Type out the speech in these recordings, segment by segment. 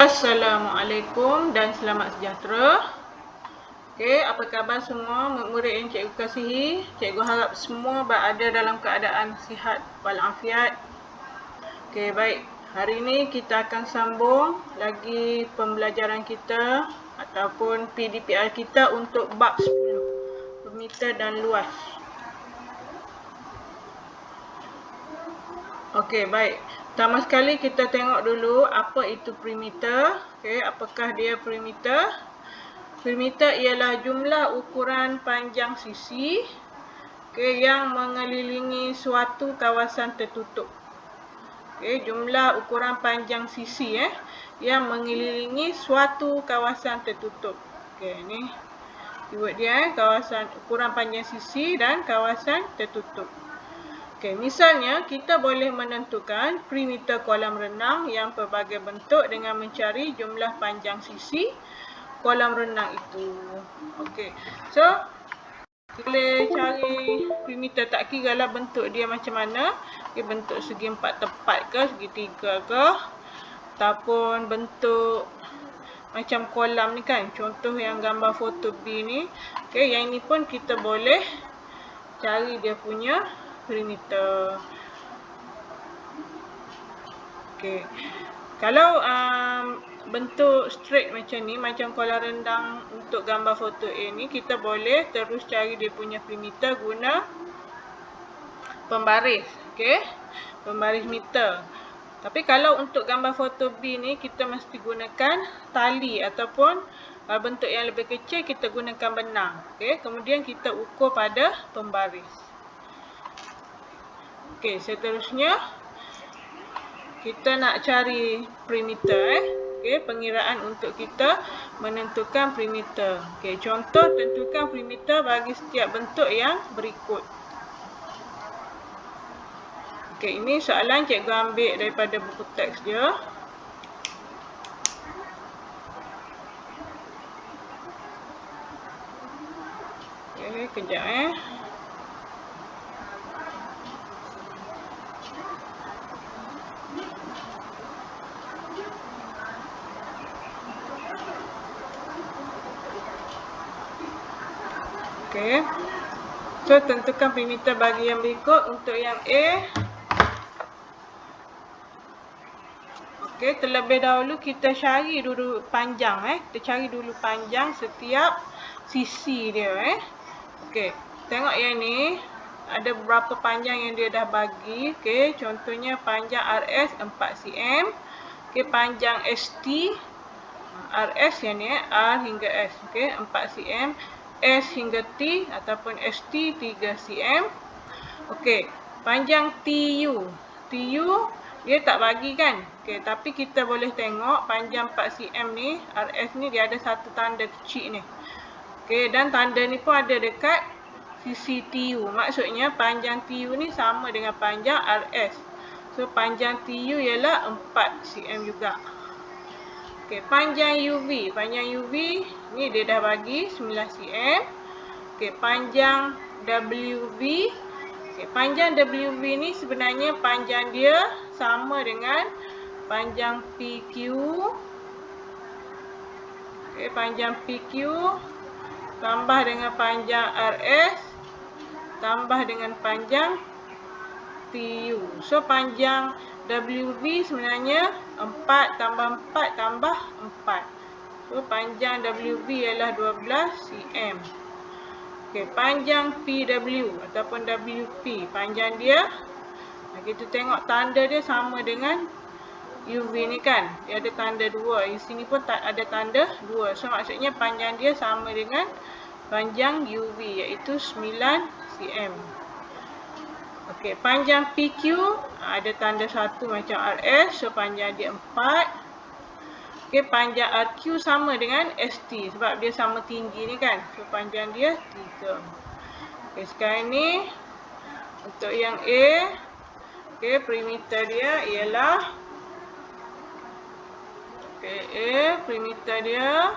Assalamualaikum dan selamat sejahtera. Okey, apa khabar semua murid-murid yang cikgu kasihi? Cikgu harap semua berada dalam keadaan sihat walafiat. Okey, baik. Hari ini kita akan sambung lagi pembelajaran kita ataupun PDPR kita untuk bab 10, perimeter dan luas. Okey, baik. Pertama sekali kita tengok dulu apa itu perimeter. Okey, apakah dia perimeter? Perimeter ialah jumlah ukuran panjang sisi yang mengelilingi suatu kawasan tertutup. Jumlah ukuran panjang sisi yang mengelilingi suatu kawasan tertutup. Ni keyword dia kawasan ukuran panjang sisi dan kawasan tertutup. Misalnya kita boleh menentukan perimeter kolam renang yang pelbagai bentuk dengan mencari jumlah panjang sisi kolam renang itu. So kita boleh cari perimeter, tak kira lah bentuk dia macam mana. Bentuk segi empat tepat ke, segitiga ke, ataupun bentuk macam kolam ni kan. Contoh yang gambar foto B ni. Yang ini pun kita boleh cari dia punya perimeter. Kalau bentuk straight macam ni, macam kolam renang untuk gambar foto A ni, kita boleh terus cari dia punya perimeter guna pembaris. Pembaris meter. Tapi kalau untuk gambar foto B ni, kita mesti gunakan tali ataupun bentuk yang lebih kecil kita gunakan benang. Kemudian kita ukur pada pembaris. Seterusnya kita nak cari perimeter. Pengiraan untuk kita menentukan perimeter. Contoh, tentukan perimeter bagi setiap bentuk yang berikut. Ini soalan cikgu ambil daripada buku teks dia. Kejap So, tentukan perimeter bagi yang berikut. Untuk yang A, terlebih dahulu kita cari dulu panjang. Kita cari dulu panjang setiap sisi dia. Tengok yang ni, ada beberapa panjang yang dia dah bagi. Contohnya panjang RS 4 cm. Panjang ST, RS yang ni R hingga S, 4 cm. S hingga T ataupun ST 3 cm. Panjang TU. TU dia tak bagi kan. Tapi kita boleh tengok panjang 4 cm ni, RS ni dia ada satu tanda kecil ni. Dan tanda ni pun ada dekat sisi TU. Maksudnya panjang TU ni sama dengan panjang RS. So panjang TU ialah 4 cm juga. Panjang UV. Panjang UV ni dia dah bagi 9 cm. Panjang WV. Panjang WV ni sebenarnya panjang dia sama dengan panjang PQ. Panjang PQ tambah dengan panjang RS tambah dengan panjang TU. So panjang WV sebenarnya 4 tambah 4 tambah 4. So panjang WV ialah 12 cm. Panjang PW ataupun WP, panjang dia, kita tengok tanda dia sama dengan UV ni kan. Dia ada tanda 2. Di sini pun ada tanda 2. So maksudnya panjang dia sama dengan panjang UV, iaitu 9 cm. Panjang PQ ada tanda 1 macam RS. So panjang dia 4. Panjang RQ sama dengan ST sebab dia sama tinggi ni kan. So panjang dia 3. Sekarang ni untuk yang A, perimeter dia ialah A, perimeter dia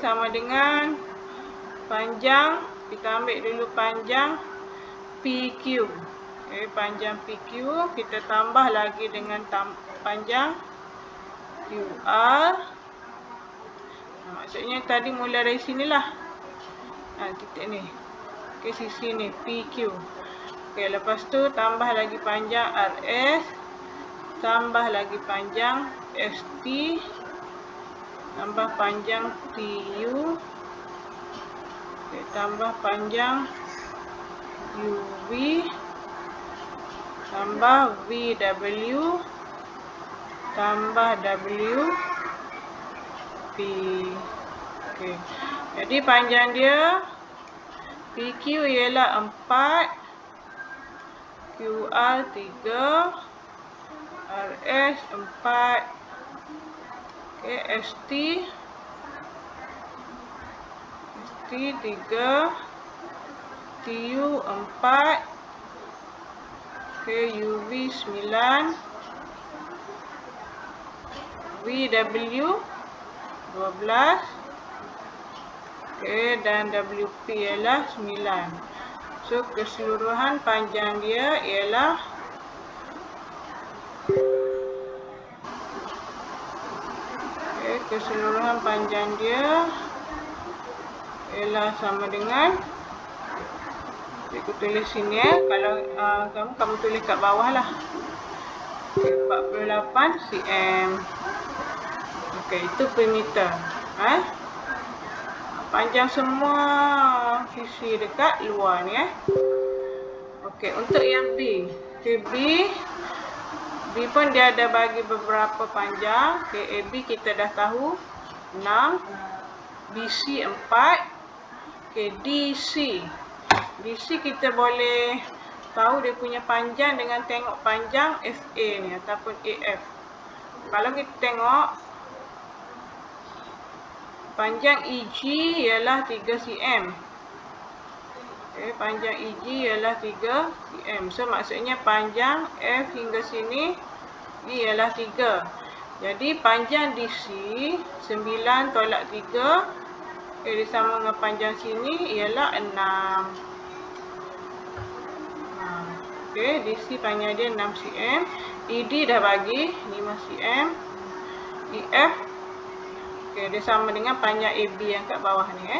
sama dengan panjang, kita ambil dulu panjang PQ. Okey, panjang PQ kita tambah lagi dengan panjang QR. Maksudnya tadi mula dari sinilah. Titik ni. Okey, sisi ni PQ. Okey, lepas tu tambah lagi panjang RS, tambah lagi panjang ST, tambah panjang TU. Okey, tambah panjang UV, tambah VW, tambah WP. Okey. Jadi panjang dia PQ ialah 4, QR 3, RS 4, okey, ST 3, TU 4, okey, UV 9, VW 12, okey, dan WP ialah 9. So keseluruhan panjang dia ialah keseluruhan panjang dia ialah sama dengan, aku tulis sini kalau kamu tulis kat bawah lah. 48 cm. Okey, itu perimeter. Panjang semua sisi dekat luar ni Okey, untuk yang B. Okey, B pun dia ada bagi beberapa panjang. Okey, AB kita dah tahu 6, BC 4. Okey, DC kita boleh tahu dia punya panjang dengan tengok panjang FA ni ataupun AF. Kalau kita tengok panjang EG ialah 3 cm. Okey, panjang EG ialah 3 cm. So maksudnya panjang F hingga sini ni ialah 3. Jadi panjang DC 9 tolak 3, dia sama dengan panjang sini ialah 6. Okey, DC panjang dia 6 cm. ED dah bagi 5 cm. EF, okey, dia sama dengan panjang AB yang kat bawah ni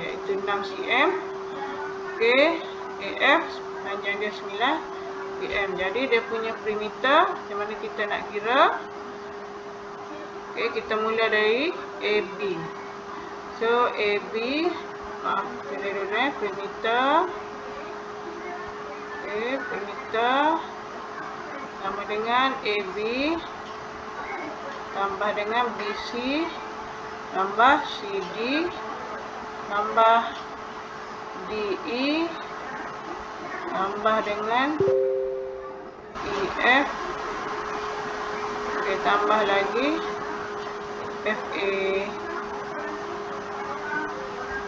iaitu 6 cm. Okey, AF panjang dia 9 cm. Jadi dia punya perimeter macam mana kita nak kira? Okey, kita mula dari AB. So AB, tulis dulu perimeter. Okey, perimeter sama dengan AB tambah dengan BC tambah CD tambah DE tambah dengan EF. Okey, tambah lagi FA.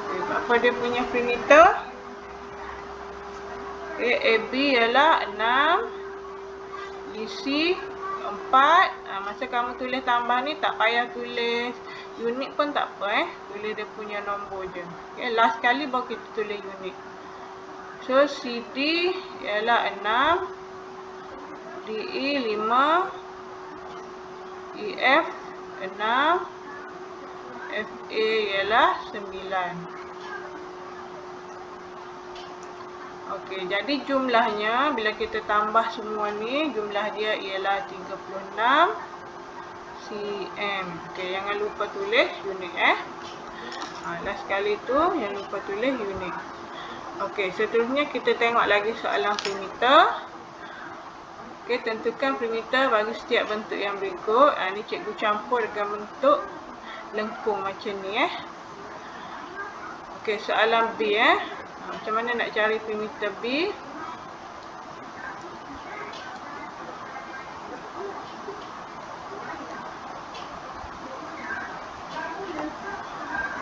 Okey, apa dia punya perimeter? Okey, AB ialah 6, DC 4. Masa kamu tulis tambah ni tak payah tulis unit pun tak apa tulis dia punya nombor je. Okey, last kali baru kita tulis unit. So CD ialah 6, DE 5, EF 6, FA ialah 9. Okey, jadi jumlahnya bila kita tambah semua ni, jumlah dia ialah 36 cm. Okey, jangan lupa tulis unit last kali tu jangan lupa tulis unit. Okey, seterusnya kita tengok lagi soalan perimeter. Okey, tentukan perimeter bagi setiap bentuk yang berikut. Ni cikgu campur dengan bentuk lengkung macam ni Okey, soalan B macam mana nak cari perimeter B?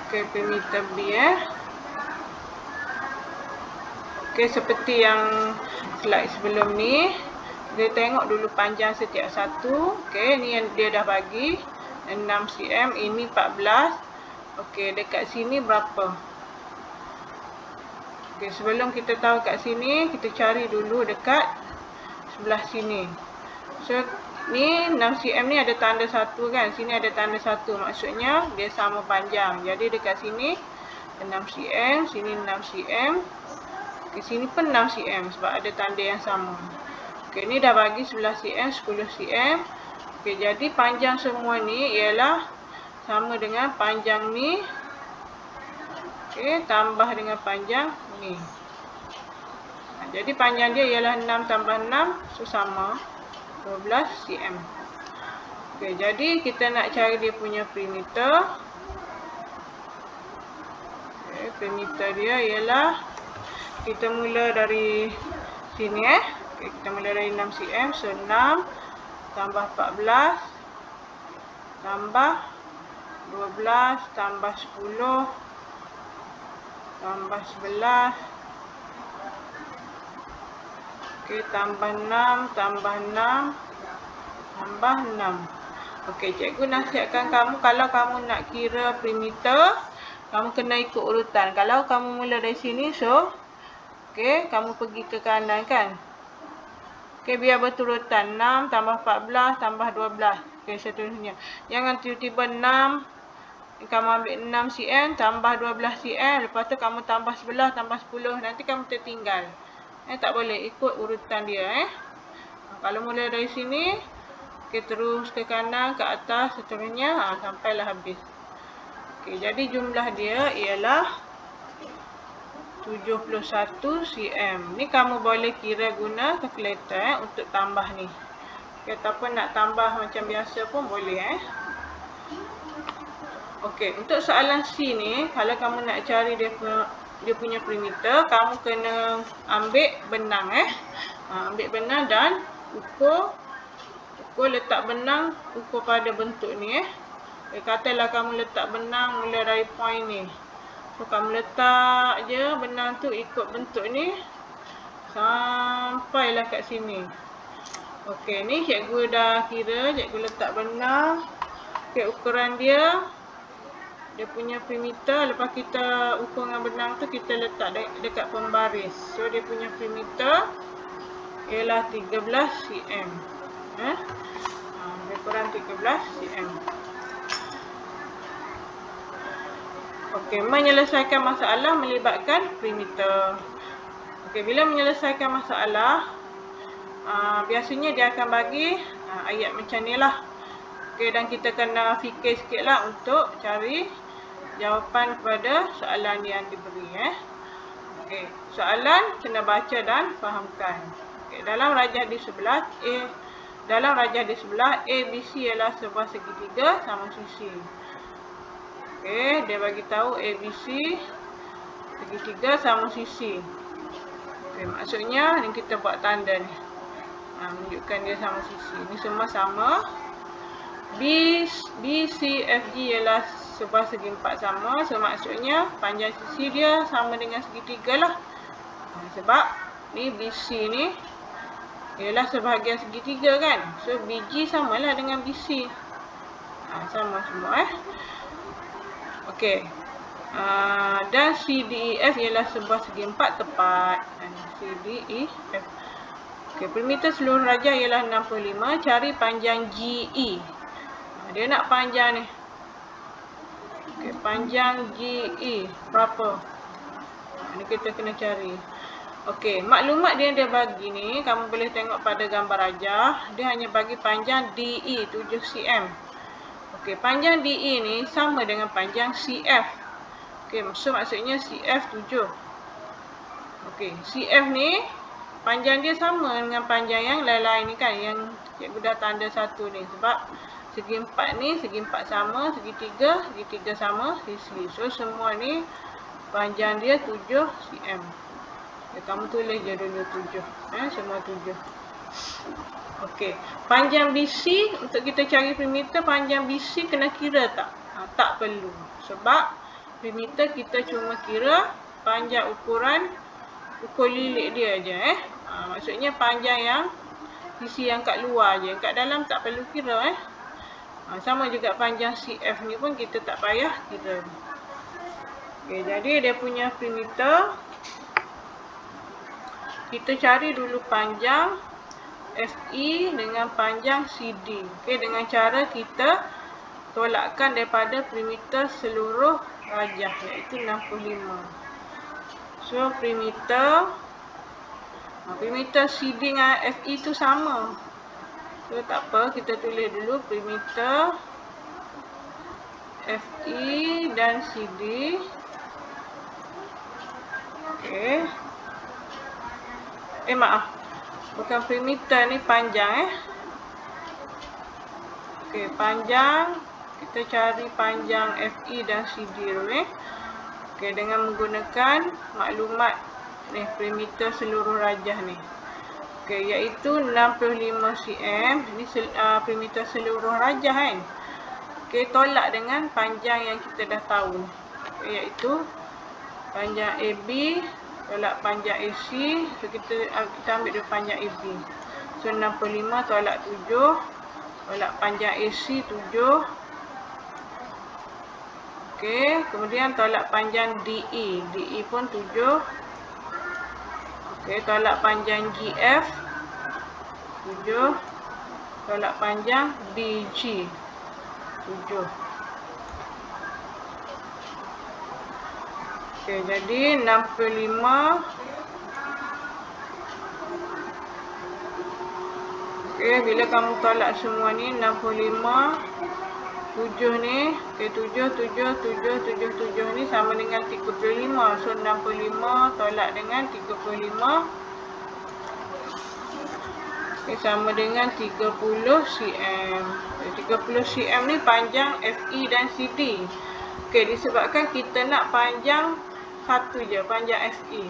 Okey, perimeter B Okey, seperti yang slide sebelum ni, kita tengok dulu panjang setiap satu. Okey, ni yang dia dah bagi 6 cm, ini 14. Okey, dekat sini berapa? Okey, sebelum kita tahu kat sini, kita cari dulu dekat sebelah sini. So, ni 6 cm ni ada tanda 1 kan. Sini ada tanda 1. Maksudnya dia sama panjang. Jadi dekat sini 6 cm, sini 6 cm. Okey, sini pun 6 cm sebab ada tanda yang sama. Okey, ni dah bagi 11 cm, 10 cm. Okey, jadi panjang semua ni ialah sama dengan panjang ni. Okey, tambah dengan panjang ni. Jadi panjang dia ialah 6 tambah 6, so sama 12 cm. Okey, jadi kita nak cari dia punya perimeter. Okey, perimeter dia ialah, kita mula dari sini Okey, kita mula dari 6 cm. So 6 tambah 14 tambah 12 tambah 10 tambah 11. Okey, tambah 6 tambah 6 tambah 6. Okey, cikgu nasihatkan kamu kalau kamu nak kira perimeter, kamu kena ikut urutan. Kalau kamu mula dari sini, so okey, kamu pergi ke kanan kan. Okey, biar berurutan. 6 tambah 14 tambah 12. Okey, seterusnya. Jangan tiba-tiba 6, kamu ambil 6 cm tambah 12 cm, lepas tu kamu tambah 11 tambah 10, nanti kamu tertinggal. Tak boleh ikut urutan dia Kalau mula dari sini, okey, terus ke kanan, ke atas, seterusnya sampailah habis. Okey, jadi jumlah dia ialah 71 cm. Ni kamu boleh kira guna kalkulator untuk tambah ni. Okey, ataupun nak tambah macam biasa pun boleh Okey, untuk soalan C ni, kalau kamu nak cari dia punya perimeter, kamu kena ambil benang ambil benang dan ukur letak benang, ukur pada bentuk ni Katalah kamu letak benang mula dari point ni. So kamu letak je benang tu ikut bentuk ni sampailah kat sini. Okey, ni cikgu dah kira, cikgu letak benang. Okey, ukuran dia punya perimeter, lepas kita ukur dengan benang tu, kita letak dekat pembaris. So dia punya perimeter ialah 13 cm. Lebih kurang 13 cm. Okey, menyelesaikan masalah melibatkan perimeter. Okey, bila menyelesaikan masalah, biasanya dia akan bagi ayat macam ni lah. Okey, dan kita kena fikir sikit lah untuk cari jawapan kepada soalan yang diberi Okey, soalan kena baca dan fahamkan. Okey, dalam rajah di sebelah ABC ialah sebuah segitiga sama sisi. Okey, dia bagi tahu ABC segitiga sama sisi. Okey, maksudnya ni kita buat tanda ni. Menunjukkan dia sama sisi. Ni semua sama. BCFG ialah sebuah segi empat sama. So maksudnya panjang sisi dia sama dengan segitiga lah. Sebab ni BC ni ialah sebahagian segitiga kan. So BG samalah dengan BC. Sama semua Okey. Dan CDEF ialah sebuah segi empat tepat. CDEF. Okey, perimeter seluruh rajah ialah 65. Cari panjang GE. Dia nak panjang ni. Okey, panjang GE berapa? Ni kita kena cari. Okey, maklumat dia bagi ni, kamu boleh tengok pada gambar rajah. Dia hanya bagi panjang DE 7 cm. Okey, panjang DE ni sama dengan panjang CF. Okey, so maksudnya CF 7. Okey, CF ni panjang dia sama dengan panjang yang lain-lain ni kan, yang cikgu dah tanda satu ni. Sebab segi empat ni, segi empat sama, segitiga sama sisi. So semua ni panjang dia 7 cm. Kamu tulis je dulu 7. Semua 7. Okey, panjang BC, untuk kita cari perimeter, panjang BC kena kira tak? Tak perlu. Sebab perimeter kita cuma kira panjang ukur lilit dia je maksudnya panjang yang sisi yang kat luar je. Kat dalam tak perlu kira sama juga panjang CF ni pun kita tak payah kira. Okey, jadi dia punya perimeter kita cari dulu panjang FE dengan panjang CD. Okey, dengan cara kita tolakkan daripada perimeter seluruh rajah iaitu 65. So perimeter CD dengan FE tu sama. So tak apa, kita tulis dulu perimeter FE dan CD. Okey. Maaf. Bukan perimeter ni, panjang Okey, panjang. Kita cari panjang FE dan CD dulu Okey, dengan menggunakan maklumat ni perimeter seluruh rajah ni. Okey, iaitu 65 cm. Ini perimeter seluruh rajah kan. Okey, tolak dengan panjang yang kita dah tahu. Okay, iaitu panjang AB tolak panjang AC. So kita ambil dulu panjang AB. So 65 tolak 7 tolak panjang AC 7. Okey, kemudian tolak panjang DE. DE pun 7. Okey, tolak panjang GF 7. Tolak panjang DG 7. Okey, jadi 65. Okey, bila kamu tolak semua ni 65 7 ni, okey 7 ni sama dengan 35. So 65 tolak dengan 35 sama dengan 30 cm. 30 cm ni panjang FE dan CD. Okey, disebabkan kita nak panjang satu je, panjang FE.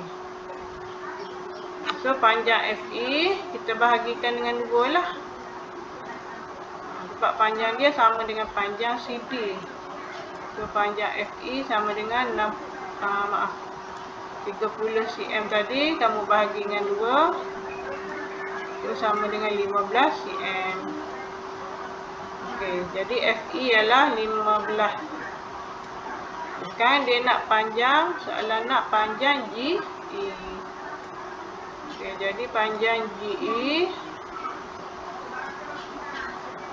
So panjang FE kita bahagikan dengan 2 lah. Sebab panjang dia sama dengan panjang CD. So panjang FE sama dengan 30 cm tadi kamu bahagi dengan 2. So sama dengan 15 cm. Okey, jadi FE ialah 15. Sekarang dia nak panjang, soalan nak panjang GE. Okey, jadi panjang GE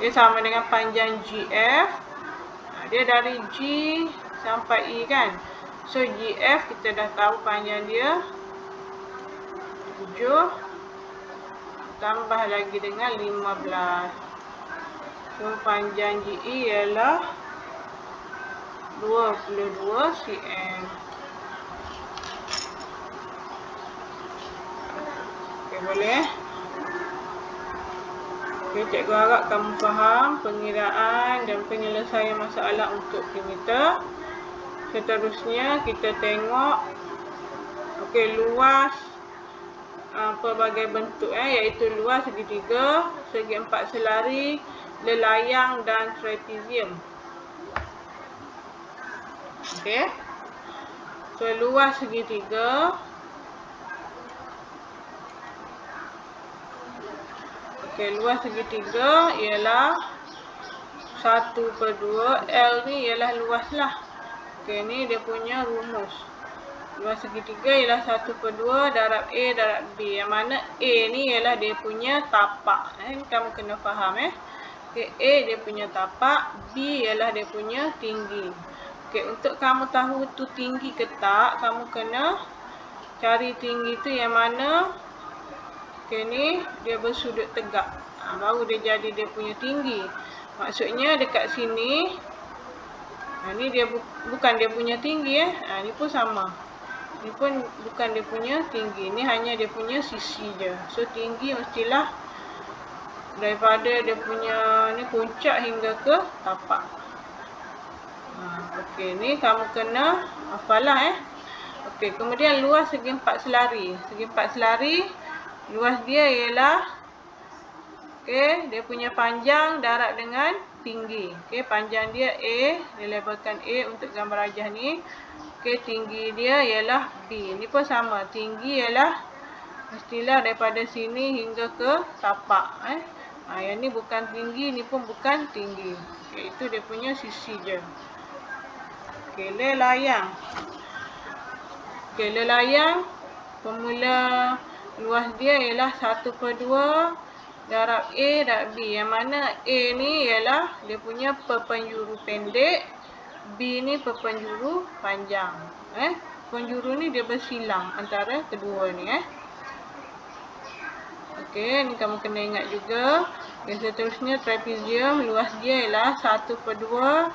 dia sama dengan panjang GF. Dia dari G sampai E kan. So GF kita dah tahu panjang dia 7 tambah lagi dengan 15. So panjang GE ialah 22 cm. Okey, boleh Okey, cikgu harap kamu faham pengiraan dan penyelesaian masalah untuk perimeter. Seterusnya kita tengok okey, luas pelbagai bentuk iaitu luas segitiga, segi empat selari, lelayang dan trapezium. Okey. So luas segitiga. Okey, luas segitiga ialah 1/2. L ni ialah luas lah. Okey, ni dia punya rumus. Luas segitiga ialah 1/2 darab A darab B. Yang mana A ni ialah dia punya tapak. Kamu kena faham Okey, A dia punya tapak, B ialah dia punya tinggi. Okey, untuk kamu tahu tu tinggi ke tak, kamu kena cari tinggi tu yang mana. Okey, ni dia bersudut tegak. Baru dia jadi dia punya tinggi. Maksudnya dekat sini ni dia bukan dia punya tinggi ni pun sama. Ni pun bukan dia punya tinggi. Ni hanya dia punya sisi je. So tinggi mestilah daripada dia punya ni puncak hingga ke tapak. Okey, ni kamu kena hafal lah Okey, kemudian luas segi empat selari. Segi empat selari, luas dia ialah okey, dia punya panjang darab dengan tinggi. Okey, panjang dia A, dilabelkan A untuk gambar rajah ni. Okey, tinggi dia ialah B. Ni pun sama, tinggi ialah mestilah daripada sini hingga ke tapak yang ni bukan tinggi, ni pun bukan tinggi. Okey, itu dia punya sisi je. Okey, lelayang. Okey, lelayang, formula luas dia ialah 1/2 darab A darab B. Yang mana A ni ialah dia punya perpenjuru pendek, B ni perpenjuru panjang. Penjuru ni dia bersilang antara kedua ni. Okey, ni kamu kena ingat juga. Okay, seterusnya trapezium luas dia ialah 1/2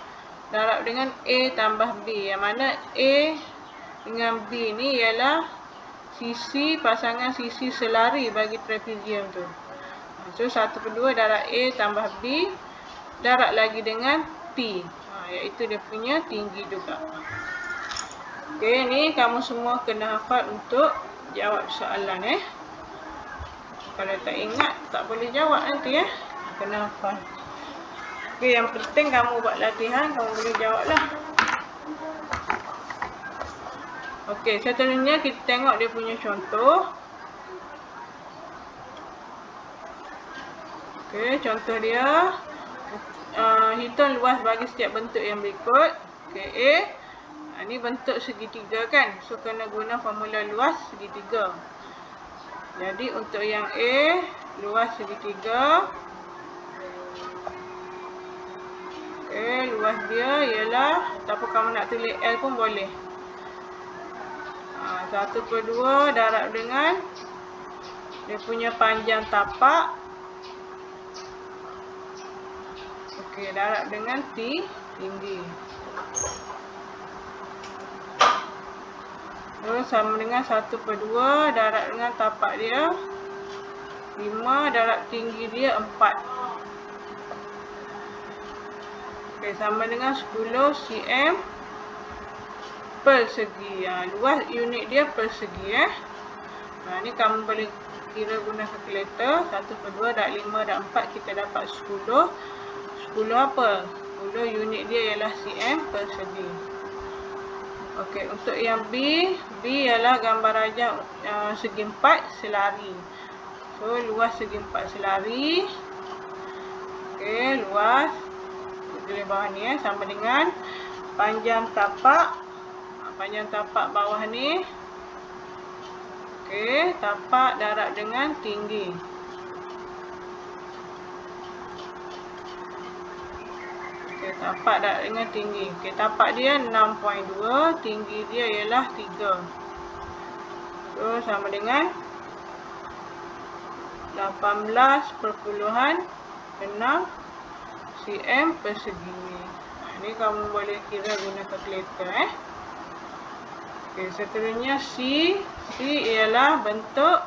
darab dengan A tambah B. Yang mana A dengan B ni ialah pasangan sisi selari bagi trapezium tu. So 1/2 darab A tambah B darab lagi dengan T. Iaitu dia punya tinggi juga. Okey, ni kamu semua kena hafal untuk jawab soalan. Kalau tak ingat, tak boleh jawab nanti. Kena hafal. Okey, yang penting kamu buat latihan, kamu boleh jawab lah. Okey, seterusnya kita tengok dia punya contoh. Okey, contoh dia. Hitung luas bagi setiap bentuk yang berikut. Okey, ni bentuk segitiga kan. So, kena guna formula luas segitiga. Jadi, untuk yang A, luas segitiga. Okey, luas dia ialah, ataupun kamu nak tulis L pun boleh. 1/2 darab dengan dia punya panjang tapak. Okey, darab dengan tinggi. Terus sama dengan 1/2 darab dengan tapak dia 5 darab tinggi dia 4. Okey, sama dengan 10 cm persegi. Luas unit dia persegi. Ni kamu boleh kira guna kalkulator. 1/2 darab 5 darab 4 kita dapat 10. 10 apa? 10 unit dia ialah cm persegi. Okey, untuk yang B ialah gambar rajah segi 4 selari. So, luas segi 4 selari. Okey, luas di bawah ni sama dengan panjang tapak. Panjang tapak bawah ni. Okey, tapak darab dengan tinggi. Tapak darab dengan tinggi. Okey, tapak dia 6.2, tinggi dia ialah 3. So, sama dengan 18.6 cm persegi. Ni kamu boleh kira guna kalkulator. Okey, seterusnya C ialah bentuk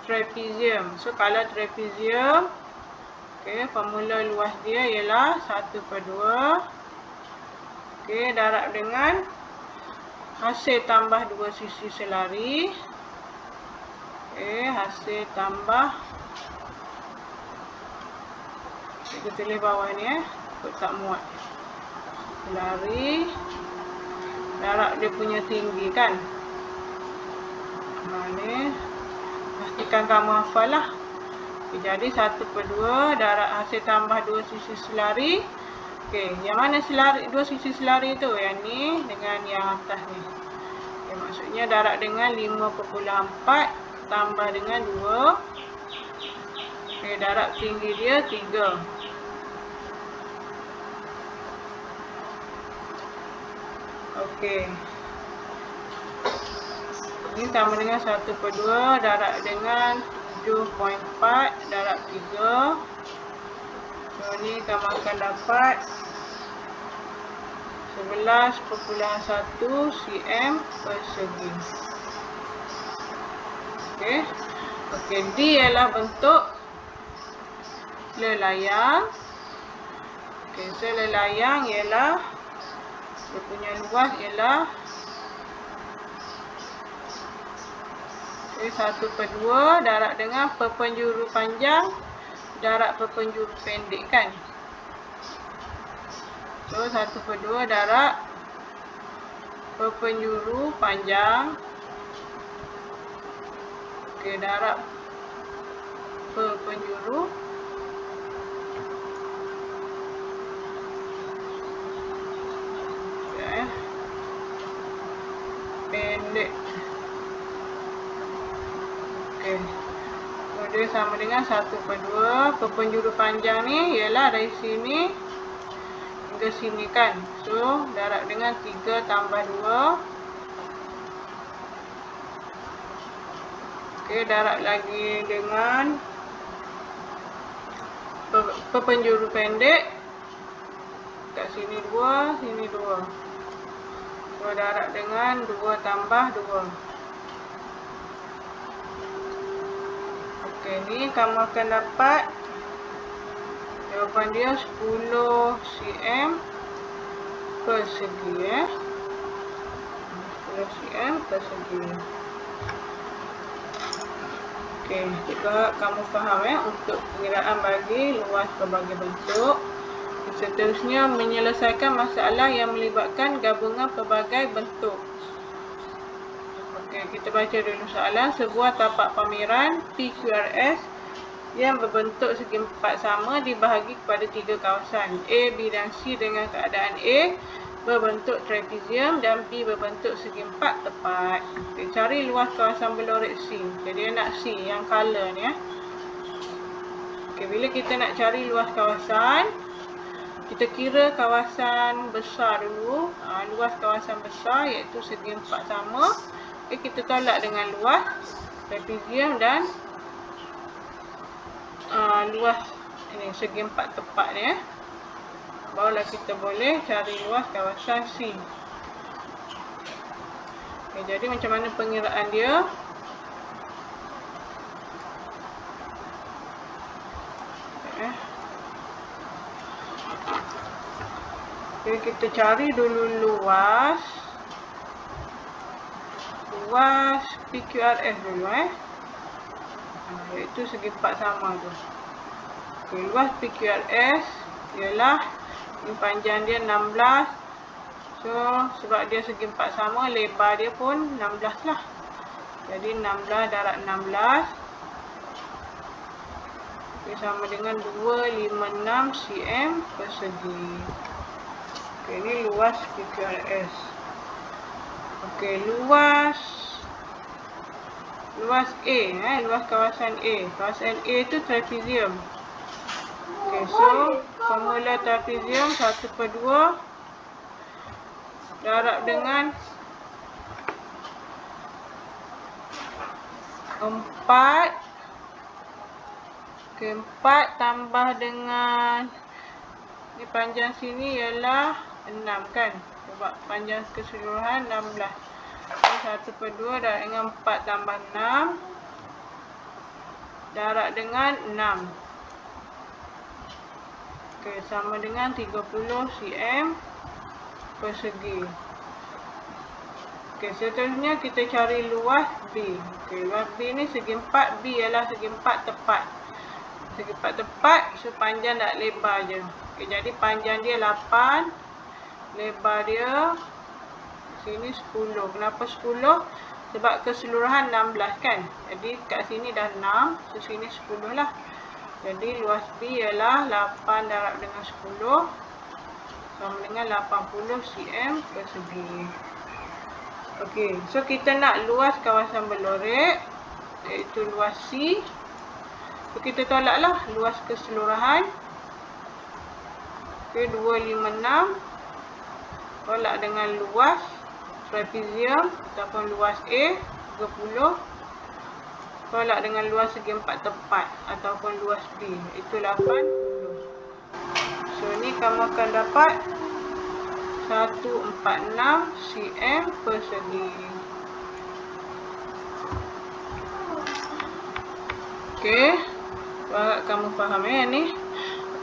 trapezium. So, kalau trapezium, okey, formula luas dia ialah 1/2. Okey, darab dengan hasil tambah 2 sisi selari. Okey, hasil tambah. Kita tulis bawah ni Ikut tak muat. Selari. Darab dia punya tinggi kan. Ni. Pastikan kamu hafal lah. Jadi 1/2 darab hasil tambah 2 sisi selari. Okey, yang mana selari 2 sisi selari tu? Yang ni dengan yang atas ni. Okay, maksudnya darab dengan 5.4 tambah dengan 2. Okey, darab tinggi dia 3. Okey. Ini sama dengan 1/2 darab dengan 7.4 darab 3. So, ni kamu akan dapat 11.1 cm persegi. Okey. Okey, D ialah bentuk lelayang. Okey, so lelayang ialah dia punya luas ialah 1/2 darab dengan perpenjuru panjang darab perpenjuru pendek kan. So 1/2 darab perpenjuru panjang. Okey, darab perpenjuru pendek. Okey. Okey, sama dengan 1/2. Perpenjuru panjang ni ialah dari sini hingga sini kan. So, darab dengan 3 tambah 2. Okey, darab lagi dengan perpenjuru pendek. Kat sini 2, sini 2. So, darab dengan 2 tambah 2. Okey, ni kamu akan dapat jawapan dia 10 cm persegi 10 cm persegi. Okey, kita harap kamu faham untuk pengiraan bagi luas pelbagai bentuk. Seterusnya, menyelesaikan masalah yang melibatkan gabungan pelbagai bentuk. Okey, kita baca dulu soalan. Sebuah tapak pameran PQRS yang berbentuk segi empat sama dibahagi kepada 3 kawasan. A, B dan C dengan keadaan A berbentuk trapezium dan B berbentuk segi empat tepat. Okay, cari luas kawasan berlorek C. Jadi dia nak C yang color ni Okay, bila kita nak cari luas kawasan, kita kira kawasan besar dulu. Luas kawasan besar iaitu segi empat sama. Okay, kita tolak dengan luas trapezium dan luas ini segi empat tepat ni barulah kita boleh cari luas kawasan C. Okay, jadi macam mana pengiraan dia? Okay, kita cari dulu luas PQRS dulu iaitu segi empat sama tu. Okay, luas PQRS ialah ini panjang dia 16. So, sebab dia segi empat sama, lebar dia pun 16 lah. Jadi 16 darab 16 okay, sama dengan 256 cm persegi. Okay, ini luas PQRS. Okay, luas A, luas kawasan A. Kawasan A tu trapezium. Okay, so formula trapezium 1/2 darab dengan 4. Okay, 4 tambah dengan ni panjang sini ialah 6 kan. Sebab panjang keseluruhan 16. So, 1/2 darab dengan 4 tambah 6 darab dengan 6. Okay, sama dengan 30 cm persegi. Okay, seterusnya kita cari luas B. Okay, luas B ni segi 4. B ialah segi 4 tepat. Segi 4 tepat, so panjang tak lebar je. Okay, jadi panjang dia 8. Lebar dia sini 10. Kenapa 10? Sebab keseluruhan 16 kan. Jadi kat sini dah 6. So sini 10 lah. Jadi luas B ialah 8 darab dengan 10 sama dengan 80 cm persegi. Okey, so kita nak luas kawasan berlorek iaitu luas C. So kita tolaklah luas keseluruhan. Okey, 256 tolak dengan luas trapezium ataupun luas A 30 tolak dengan luas segi empat tepat ataupun luas B itu 80. So ni kamu akan dapat 146 cm persegi. Okey, harap kamu faham ni.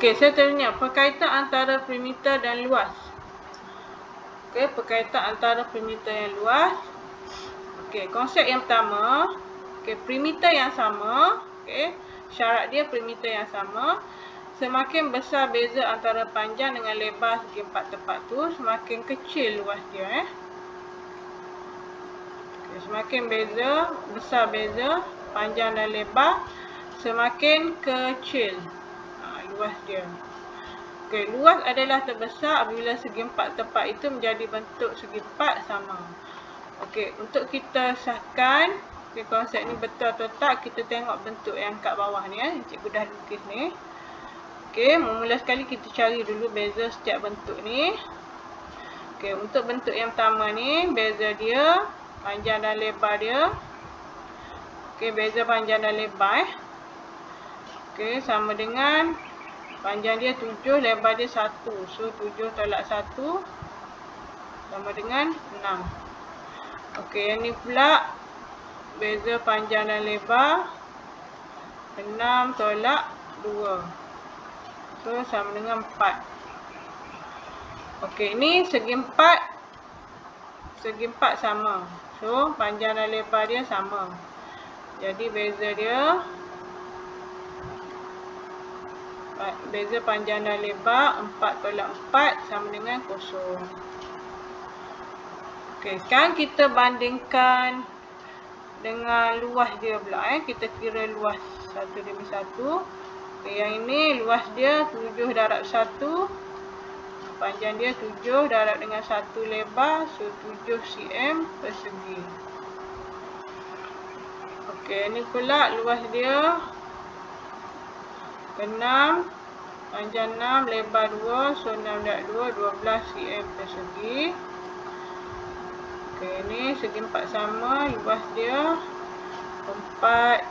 Okey, seterusnya perkaitan antara perimeter dan luas. Okey, perkaitan antara perimeter dan luas. Okey, konsep yang pertama, okey, perimeter yang sama, okey, syarat dia perimeter yang sama. Semakin besar beza antara panjang dengan lebar segi empat tepat tu, semakin kecil luas dia Okay, semakin besar beza panjang dan lebar, semakin kecil luas dia. Okay, luas adalah terbesar apabila segi empat tepat itu menjadi bentuk segi empat sama. Okey, untuk kita sahkan Okay, konsep ni betul atau tak, kita tengok bentuk yang kat bawah ni cikgu dah lukis ni. Okay, mula sekali kita cari dulu beza setiap bentuk ni. Okay, untuk bentuk yang pertama ni, beza dia, panjang dan lebar dia. Okay, beza panjang dan lebar Okay, sama dengan panjang dia 7, lebar dia 1. So, 7 tolak 1 sama dengan 6. Okay, yang ni pula beza panjang dan lebar 6 tolak 2. So, sama dengan 4. Okey, ni segi 4 sama. So, panjang dan lebar dia sama. Jadi, beza dia, beza panjang dan lebar 4 tolak 4 sama dengan 0. Okey, sekarang kita bandingkan dengan luas dia pula. Kita kira luas satu demi satu. Okay, yang ini luas dia 7 darab 1. Panjang dia 7 darab dengan 1 lebar. So, 7 cm persegi. Okey, ini pula luas dia 6. Panjang 6, lebar 2. So, 6 darab 2, 12 cm persegi. Okey, ini segi 4 sama. Luas dia 4.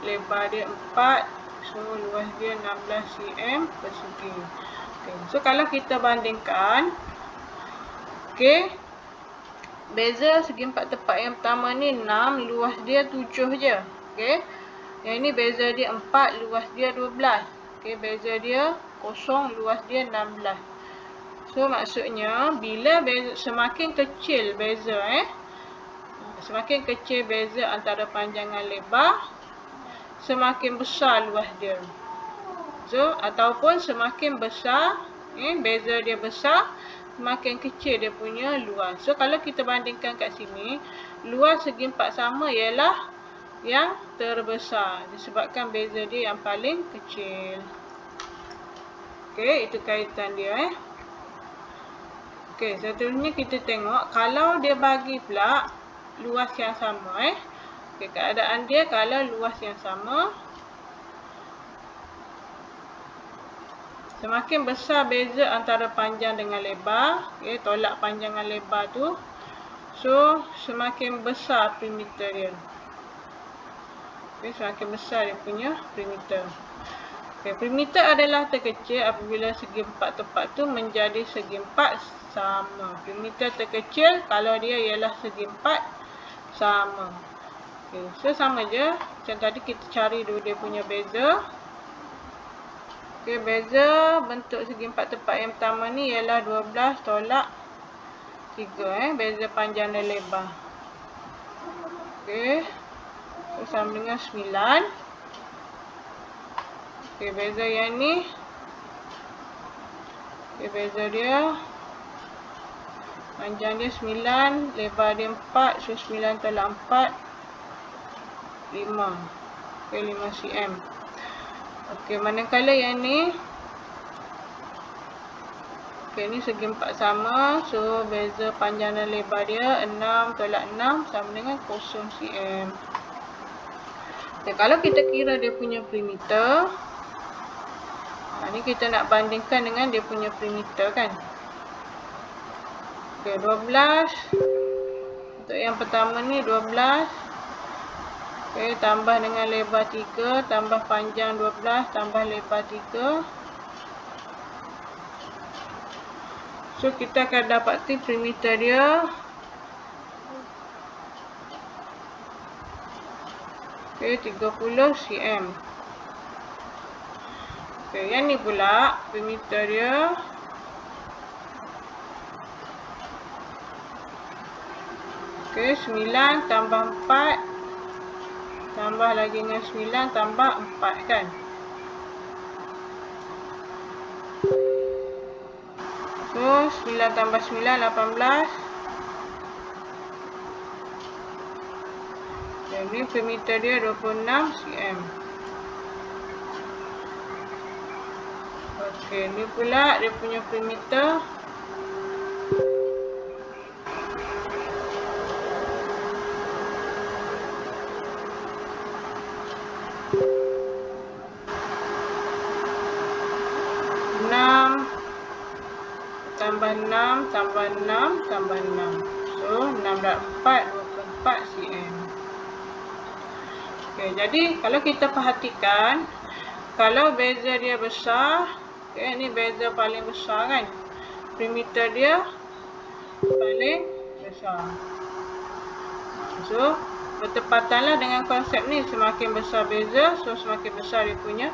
Lebar dia 4. So, luas dia 16 cm persegi. Okay. So, kalau kita bandingkan, okay, beza segi 4 tepat yang pertama ni 6, luas dia 7 je. Okay. Yang ini beza dia 4, luas dia 12. Okay, beza dia 0, luas dia 16. So, maksudnya, bila beza, semakin kecil beza, semakin kecil beza antara panjang dan lebar, semakin besar luas dia. So, ataupun semakin besar, beza dia besar, semakin kecil dia punya luas. So, kalau kita bandingkan kat sini, luas segi 4 sama ialah yang terbesar. Disebabkan beza dia yang paling kecil. Okey, itu kaitan dia. Okey, seterusnya kita tengok kalau dia bagi pula luas yang sama. Okey, keadaan dia kalau luas yang sama, semakin besar beza antara panjang dengan lebar, okay, tolak panjang dengan lebar tu. So, semakin besar perimeter dia. Okay, semakin besar dia punya perimeter. Okay, perimeter adalah terkecil apabila segi 4 tepat tu menjadi segi 4 sama. Perimeter terkecil kalau dia ialah segi 4 sama. Okay, so sama je. Macam tadi kita cari dulu dia punya beza. Okay, beza bentuk segi 4 tepat yang pertama ni ialah 12 tolak 3. Beza panjang dan lebar. Okay. So, sama dengan 9. Okay, beza yang ni. Okay, beza dia. Panjang dia 9, lebar dia 4. So, 9 tolak 4. 5. Okay, 5 cm. Okey, manakala yang ni, okey, ni segi 4 sama. So, beza panjang dan lebar dia 6 tolak 6 sama dengan 0 cm. Okay, kalau kita kira dia punya perimeter, ni kita nak bandingkan dengan dia punya perimeter kan. Okey, 12. Untuk yang pertama ni 12. Okay, tambah dengan lebar 3, tambah panjang 12, tambah lebar 3. So, kita akan dapati perimeter dia. Okay, 30 cm. Okay, yang ni pula perimeter dia. Okay, 9 tambah 4. Tambah lagi dengan 9, tambah 4 kan. So, 9 tambah 9, 18. Jadi, perimeter dia 26 cm. Okey, ni pula dia punya perimeter. 6 tambah 6 tambah 6 tambah 6. So 6 dan 4 24 cm. Okey, jadi kalau kita perhatikan, kalau beza dia besar, okey, ni beza paling besar kan. Perimeter dia paling besar. So bertepatanlah dengan konsep ni, semakin besar beza, so semakin besar dia punya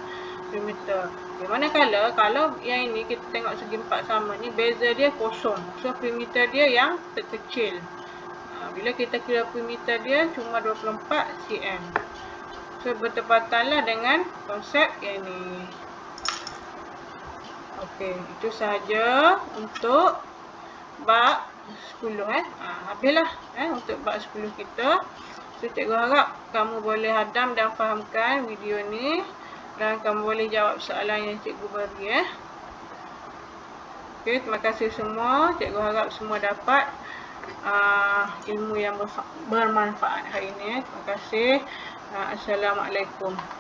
perimeter. Okay, manakala kalau yang ini kita tengok segi 4 sama ni, beza dia kosong, so perimeter dia yang terkecil. Bila kita kira perimeter dia cuma 24 cm. So bertepatanlah dengan konsep yang ni. Okey, itu sahaja untuk bab 10 habislah untuk bab 10 kita. So cikgu harap kamu boleh hadam dan fahamkan video ni dan kamu boleh jawab soalan yang cikgu beri Okey, terima kasih semua. Cikgu harap semua dapat ilmu yang bermanfaat hari ini. Terima kasih. Assalamualaikum.